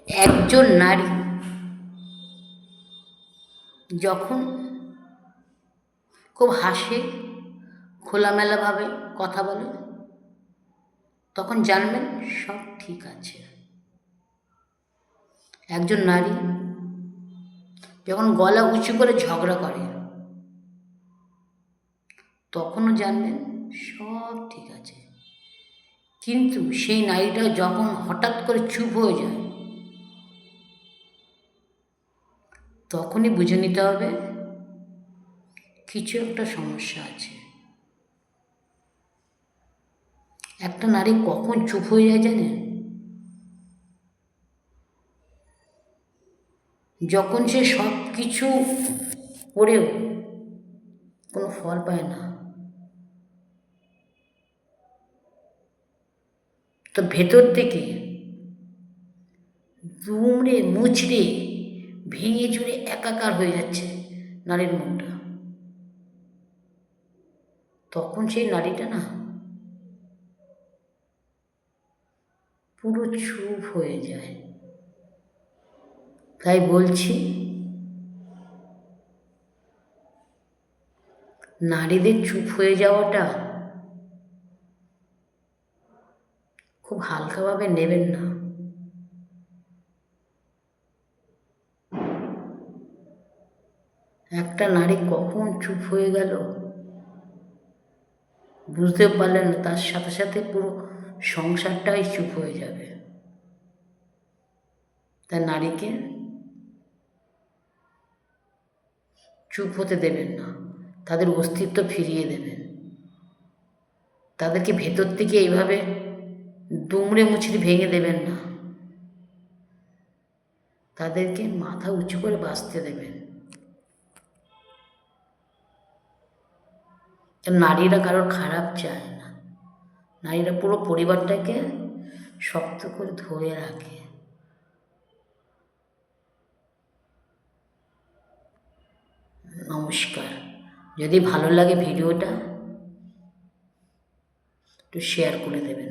একজন নারী যখন খুব হাসে, খোলামেলাভাবে কথা বলে, তখন জানবেন সব ঠিক আছে। একজন নারী যখন গলা উঁচু করে ঝগড়া করে, তখনও জানবেন সব ঠিক আছে। কিন্তু সেই নারীটা যখন হঠাৎ করে চুপ হয়ে যায়, তখনই বুঝে নিতে হবে কিছু একটা সমস্যা আছে। একটা নারী কখন চুপ হয়ে যায় জানেন? যখন সে সব কিছু করেও কোনো ফল পায় না, তো ভেতর থেকে দুমড়ে মুচড়ে ভেঙে চুরে একাকার হয়ে যাচ্ছে নারীর মনটা। তখন সেই নারীটা না পুরো চুপ হয়ে যায়। তাই বলছি, নারীদের চুপ হয়ে যাওয়াটা খুব হালকাভাবে নেবেন না। একটা নারী কখন চুপ হয়ে গেল বুঝতে পারলেন না, তার সাথে সাথে পুরো সংসারটাই চুপ হয়ে যাবে। তাই নারীকে চুপ হতে দেবেন না, তাদের অস্তিত্ব ফিরিয়ে দেবেন। তাদেরকে ভেতর থেকে এইভাবে দুমড়ে মুচড়ে ভেঙে দেবেন না, তাদেরকে মাথা উঁচু করে বাঁচতে দেবেন। নারীরা কারোর খারাপ চায় না, নারীরা পুরো পরিবারটাকে শক্ত করে ধরে রাখে। নমস্কার। যদি ভালো লাগে ভিডিওটা একটু শেয়ার করে দেবেন।